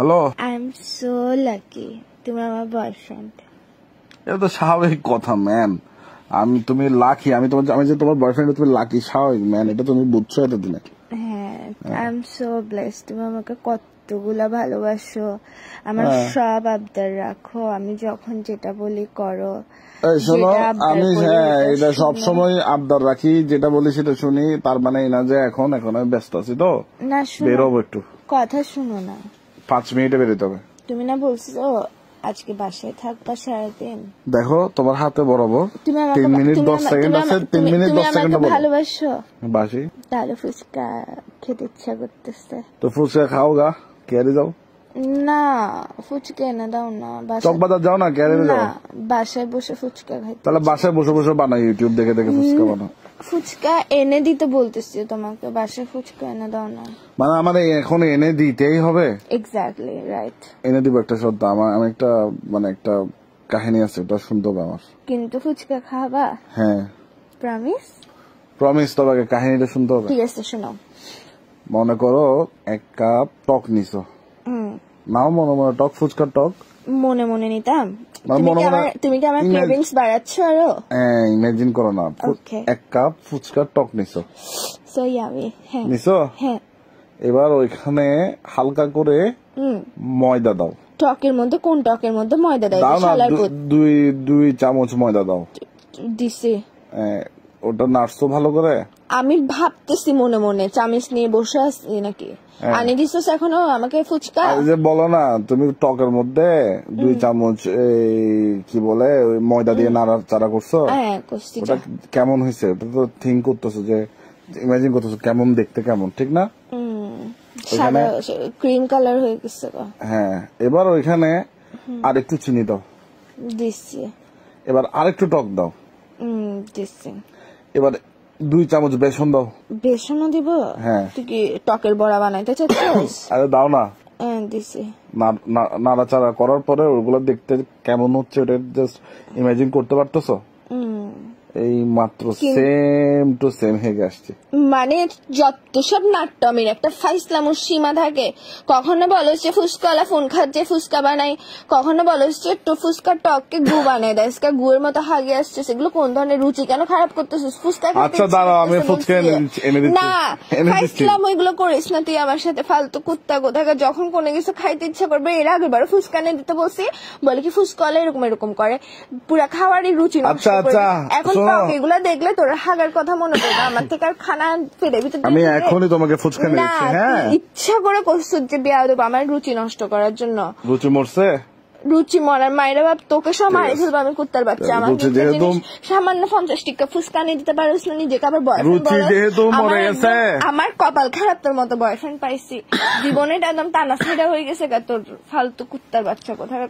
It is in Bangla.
Hello, I am so lucky তুমি আমার বয়ফ্রেন্ড। এটা তো স্বাভাবিক কথা ম্যান। তুমি লাকি, আমি যে তোমার বয়ফ্রেন্ড, তুমি লাকি, স্বাভাবিক ম্যান। এটা তুমি বুঝছো এতদিনে? হ্যাঁ, আই এম সো ব্লেসড। তুমি আমাকে কতগুলা ভালোবাসো, আমার সব আবদার রাখো, আমি যখন যেটা বলি করো। শোনো, আমি এটা সবসময় আবদার রাখি, যেটা বলি সেটা শুনি। তার মানে না যে এখন আমি ব্যস্ত আছি, তো না বেরোবো একটু। কথা শুনো না, 5 মিনিটে বেরোতে হবে। তুমি না বলছো আজকে বাসায় থাকবা সারাদিন। দেখো তোমার হাতে বরাবর 3 মিনিট 10 সেকেন্ড আছে। 3 মিনিট 10 সেকেন্ড ভালোবাসো বাসি। তাহলে ফুচকা খেতে ইচ্ছা করতেছে, তো ফুচকা খাও গা, কেয়ারে যাও না ফুচকা এনে দাও না। চকবাজার যাও না, কেয়ারে যাও। বাসায় বসে ফুচকা খাইতে। তাহলে বাসায় বসে বসে বানাই, ইউটিউব দেখে দেখে ফুচকা বানাও। ফুচকা এনে দিতে বলতেছি তোমাকে, বাসায় ফুচকা এনে দাও না। মানে আমার এখন এনে দিতেই হবে? এক্স্যাক্টলি রাইট, এনে দিব। একটা সত্য, আমার একটা একটা কাহিনী আছে, ওটা শুনতে হবে আমার। কিন্তু ফুচকা খাবা? হ্যাঁ প্রমিস? প্রমিস। তবে কাহিনীটা শুনতে হবে। ঠিক আছে শোনাও। মনে করো 1 কাপ টক নিছো। নাও মনে মনে টক, ফুচকার টক। মনে মনে নিতাম? তুমি কি আমার ক্রেভিংস বাড়াচ্ছ আরো? হ্যাঁ, ইমাজিন করো না। 1 কাপ ফুচকার টক নিছো। So yummy. হ্যাঁ নিছো। হ্যাঁ, এবার ওইখানে হালকা করে ময়দা দাও। টকের মধ্যে? কোন টকের মধ্যে ময়দা দেয়? দাও না, 2 চামচ ময়দা দাও। দিছি। ওটা নাড়ছো ভালো করে। আমি ভাবতেছি মনে মনে, চামচ নিয়ে বসে আছি নাকি? আনি দিছস এখনো আমাকে ফুচকা? যে বলো না, তুমি টকের মধ্যে 2 চামচ কি বলে ময়দা দিয়ে নাড়াচাড়া করছো। হ্যাঁ করছি। ওটা কেমন হয়েছে? ওটা তো থিঙ্ক করতেছো, যে ইমাজিন করতেছো কেমন দেখতে, কেমন, ঠিক না? সাদা ক্রিম কালার হয়ে গেছে। হ্যাঁ, এবার ওইখানে আর একটু চিনি দাও। দিছি। এবার আরেকটু টক দাও। দিছি। এবার 2 চামচ বেসন দাও। বেসনও দিব? হ্যাঁ। তুই কি টকের বড়া বানাইতে চাচ্ছিস? আরে দাও না। দিছি। নাড়াচাড়া করার পরে ওগুলো দেখতে কেমন হচ্ছে ওটা জাস্ট ইমাজিন করতে পারতেছো? এই মাত্র সেম টু সেম হেগে আসছে। মানে যত সব নাট্যমের একটা ফাইসলামুর সীমা থাকে। কখনো বলো যে ফুচকাওয়ালা ফোন খাচ্ছে ফুচকা বানাই, কখনো বলো যে ফুচকা টককে গু বানাই দেয়, গুয়ের মতো হাগে আসছে। সেগুলো কোন ধরনের রুচি? কেন খারাপ করতেছিস? ফুচকা আচ্ছা দাঁড়াও, আমি ফুচকা এনে দিচ্ছি। না ফাইসলাম ওইগুলো করিস না তুই আমার সাথে, ফালতু কুত্তা কোথাকার। যখন কোনো কিছু খাইতে ইচ্ছা করবে, এর আগের বার ফুচকা এনে দিতে বলছি, বলে কি ফুচকাওয়ালা এরকম করে, পুরা খাওয়ারই রুচি নষ্ট করে। এখন এগুলা দেখলে তোর হাগার কথা মনে পড়বে আমার থেকে, আর খানা ফেলে ভিতরে। আমি এখনই তোমাকে ফুচকা এনে দিচ্ছি। হ্যাঁ, ইচ্ছা করে করছিস যে বিয়া দেবো আমার রুচি নষ্ট করার জন্য। রুচি মরছে? রুচি মরার মায়েরা বাপ, তোকে সব মারি ফেলবো আমি, কুত্তার বাচ্চা। আমার সামান্য 50 টাকা ফুচকা নিয়ে দিতে পারিস না নিজেকে, আবার বয়ফ্রেন্ড। আমার কপাল খারাপ, তোর মতো বয়ফ্রেন্ড পাইছি জীবনে। একদম টানা ছেড়া হয়ে গেছে তোর ফালতু কুত্তার বাচ্চা কোথায়।